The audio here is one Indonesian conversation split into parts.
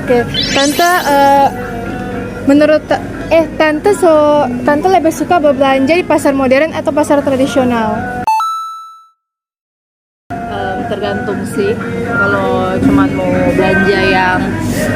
Oke, tante menurut tante lebih suka berbelanja di pasar modern atau pasar tradisional? Tergantung sih. Kalau cuman mau belanja yang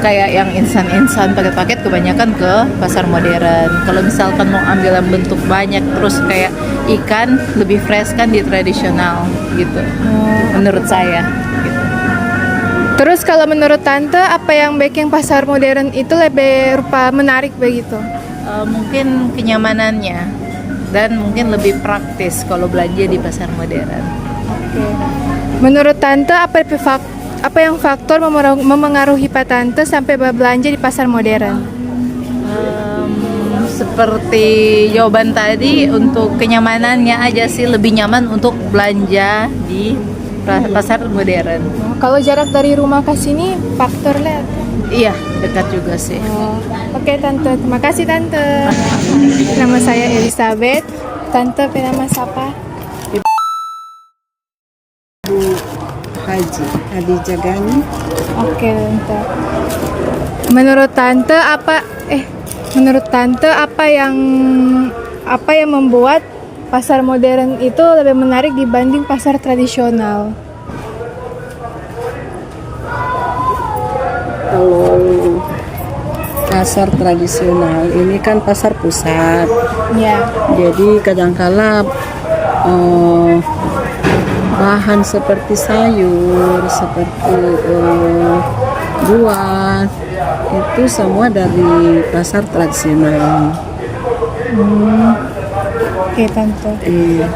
kayak yang instan paket-paket, kebanyakan ke pasar modern. Kalau misalkan mau ambil yang bentuk banyak terus kayak ikan, lebih fresh kan di tradisional gitu. Menurut saya gitu. Terus kalau menurut tante, apa yang bikin pasar modern itu lebih rupa menarik begitu? Mungkin kenyamanannya dan mungkin lebih praktis kalau belanja di pasar modern. Oke. Menurut tante, apa yang faktor memengaruhi Pak Tante sampai berbelanja di pasar modern? Seperti jawaban tadi, untuk kenyamanannya aja sih, lebih nyaman untuk belanja di pasar modern. Kalau jarak dari rumah ke sini faktornya? Iya, dekat juga sih. Oke Tante, terima kasih Tante. Nama saya Elizabeth. Tante nama siapa? Haji Adi Jagani. Oke Tante. Menurut Tante apa yang membuat pasar modern itu lebih menarik dibanding pasar tradisional? Kalau pasar tradisional ini kan pasar pusat, Ya. jadi kadangkala bahan seperti sayur, seperti buah, itu semua dari pasar tradisional. Oke Tante. Iya.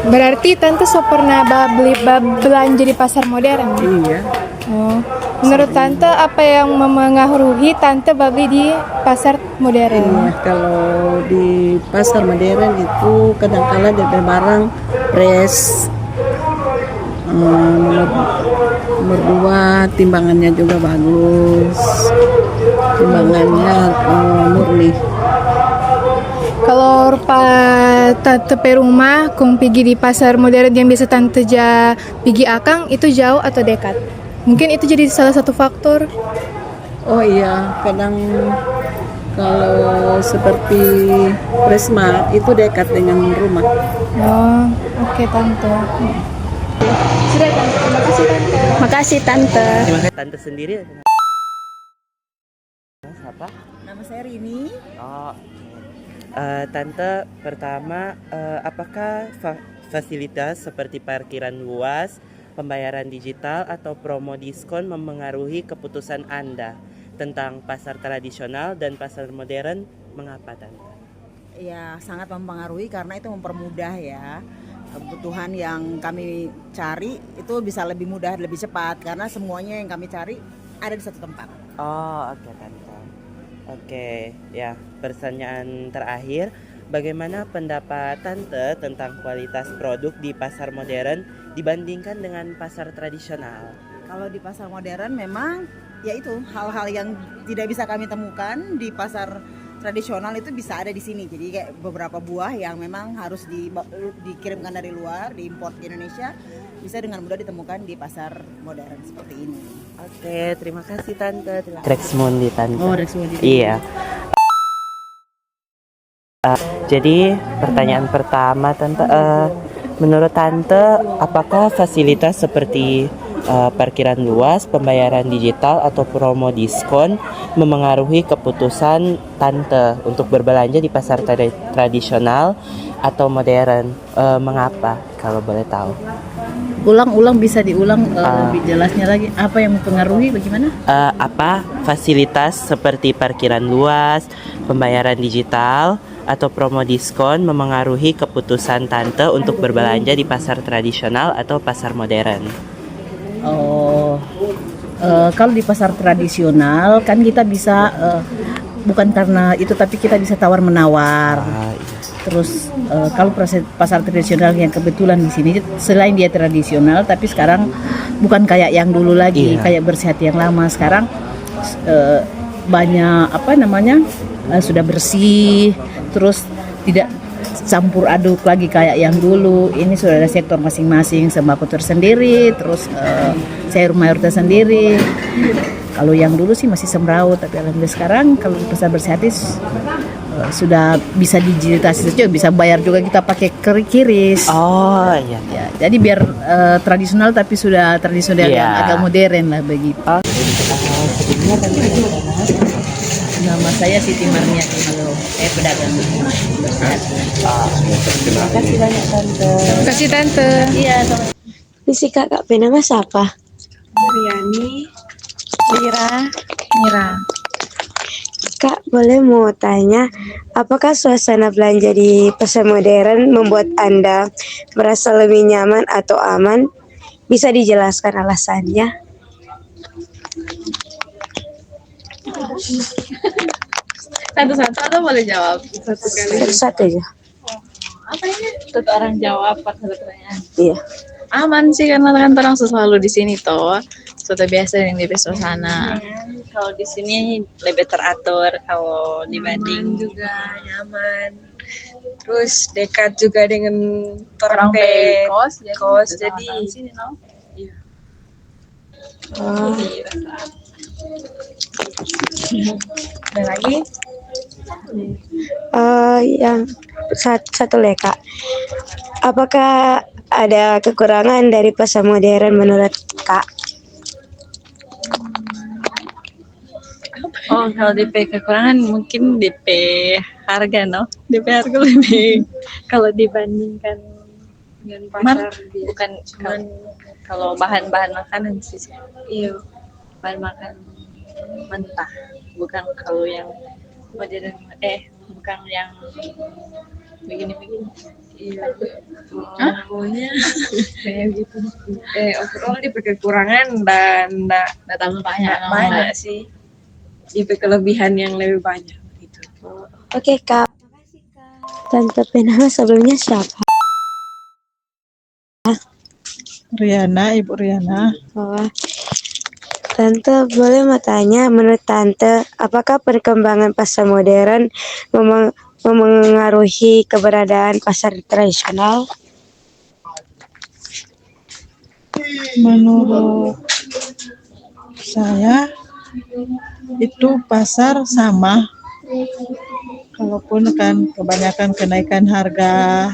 Berarti Tante pernah belanja di pasar modern? Iya. Menurut Tante apa yang memengaruhi Tante beli di pasar modern? Iya, kalau di pasar modern itu kadang-kala ada barang fresh. Nomor dua, timbangannya juga bagus. Timbangannya murni. Kalau Tante pe rumah kung pergi di pasar modern yang biasa Tante pergi akang, itu jauh atau dekat? Mungkin itu jadi salah satu faktor. Oh iya, kadang kalau seperti Presmart itu dekat dengan rumah. Oke Tante. Sudah Tante, terima kasih Tante. Makasih Tante. Terima kasih. Tante sendiri siapa? Nama saya Rini. Tante, pertama, apakah fasilitas seperti parkiran luas, pembayaran digital, atau promo diskon memengaruhi keputusan Anda tentang pasar tradisional dan pasar modern? Mengapa Tante? Ya, sangat mempengaruhi karena itu mempermudah ya. Kebutuhan yang kami cari itu bisa lebih mudah, lebih cepat karena semuanya yang kami cari ada di satu tempat. Oke Tante. Oke, ya, pertanyaan terakhir, bagaimana pendapat Tante tentang kualitas produk di pasar modern dibandingkan dengan pasar tradisional? Kalau di pasar modern memang ya itu hal-hal yang tidak bisa kami temukan di pasar tradisional itu bisa ada di sini. Jadi kayak beberapa buah yang memang harus dikirimkan dari luar, diimpor ke Indonesia, bisa dengan mudah ditemukan di pasar modern seperti ini. Oke, terima kasih Tante. Rexmundi Tante. Rexmundi. Iya. Jadi pertanyaan pertama Tante, menurut Tante apakah fasilitas seperti parkiran luas, pembayaran digital, atau promo diskon memengaruhi keputusan Tante untuk berbelanja di pasar tradisional atau modern? Mengapa kalau boleh tahu? Ulang bisa diulang lebih jelasnya lagi. Apa yang mempengaruhi bagaimana? Apa fasilitas seperti parkiran luas, pembayaran digital, atau promo diskon memengaruhi keputusan Tante untuk berbelanja di pasar tradisional atau pasar modern? Kalau di pasar tradisional kan kita bisa bukan karena itu, tapi kita bisa tawar menawar. Terus kalau pasar tradisional yang kebetulan di sini selain dia tradisional, tapi sekarang bukan kayak yang dulu lagi, kayak bersih hati yang lama. Sekarang banyak sudah bersih, terus tidak campur aduk lagi kayak yang dulu. Ini sudah ada sektor masing-masing, sembako tersendiri, terus sayur mayur tersendiri. Kalau yang dulu sih masih semraut, tapi alhamdulillah sekarang kalau di pasar bersih sudah bisa digitalisasi juga, bisa bayar juga kita pakai kiris. Oh iya. Ya, jadi biar tradisional tapi sudah tradisional Iya. yang agak modern lah begitu. Nama saya Siti Marniati Malo, pedagang bersehat. Terima kasih banyak Tante. Terima kasih Tante. Iya, Visi kakak nama siapa? Riani. Mira. Kak, boleh mau tanya, apakah suasana belanja di pasar modern membuat Anda merasa lebih nyaman atau aman? Bisa dijelaskan alasannya? Satu-satu atau boleh jawab? Satu kali. Satu-satu aja. Apa ini? Satu orang jawab satu pertanyaan. Iya. Aman sih karena kan orang selalu di sini toh. Sudah biasa yang di suasana. Kalau di sini lebih teratur kalau dibanding juga nyaman. Terus dekat juga dengan orang kos jadi sini no. Oh, ada lagi yang satu leka. Apakah ada kekurangan dari pasar modern menurut Kak? oh kalau DP kekurangan mungkin DP harga no DP harga lebih kalau dibandingkan dengan pasar bukan cuman kalau bahan-bahan makanan sih iya bahan makan mentah bukan kalau yang modern bukan yang begini-begini iya pokoknya kayak gitu overall di kekurangan dan Nggak tambah banyak. sih di kelebihan yang lebih banyak gitu. Oke Kak. Tante nama sebelumnya siapa? Riana, Ibu Riana. Oh. Tante boleh mau tanya, menurut Tante, apakah perkembangan pasar modern memengaruhi keberadaan pasar tradisional? Menurut saya itu pasar sama, kalaupun kan kebanyakan kenaikan harga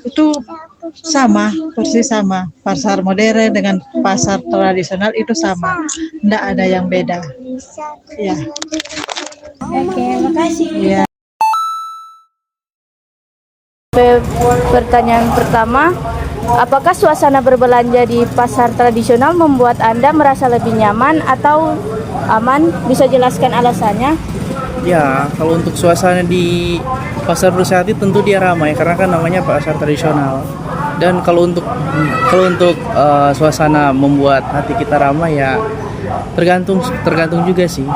itu sama, persis sama. Pasar modern dengan pasar tradisional itu sama, tidak ada yang beda. Ya. Oke, makasih. Ya. Pertanyaan pertama, apakah suasana berbelanja di pasar tradisional membuat Anda merasa lebih nyaman atau aman? Bisa jelaskan alasannya? Ya, kalau untuk suasana di pasar bersehati tentu dia ramai karena kan namanya pasar tradisional. Dan kalau untuk suasana membuat hati kita ramai ya tergantung juga sih.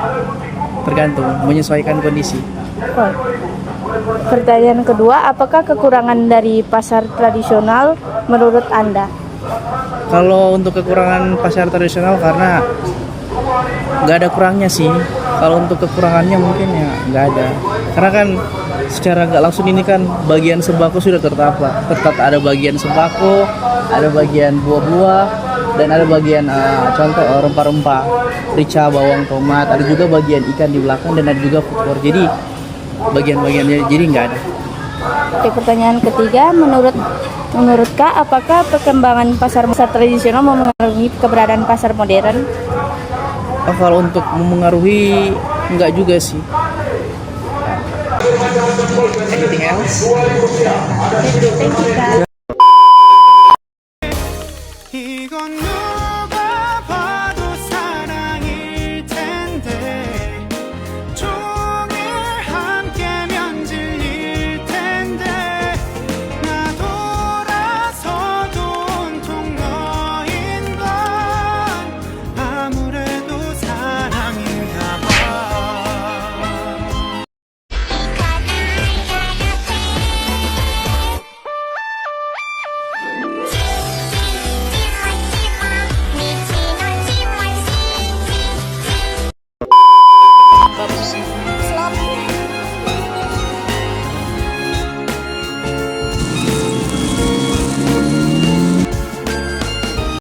Tergantung menyesuaikan kondisi. Pertanyaan kedua, apakah kekurangan dari pasar tradisional menurut Anda? Kalau untuk kekurangan pasar tradisional karena nggak ada kurangnya sih. Kalau untuk kekurangannya mungkin ya nggak ada. Karena kan secara nggak langsung ini kan bagian sembako sudah tertata. Ada bagian sembako, ada bagian buah-buah, dan ada bagian contoh rempah-rempah, rica, bawang, tomat. Ada juga bagian ikan di belakang dan ada juga food court. Jadi bagian-bagiannya jadi nggak ada. Oke, pertanyaan ketiga, menurut Kak, apakah perkembangan pasar tradisional mempengaruhi keberadaan pasar modern? Kalau untuk memengaruhi nggak juga sih. Anything else? Thank you, Kak.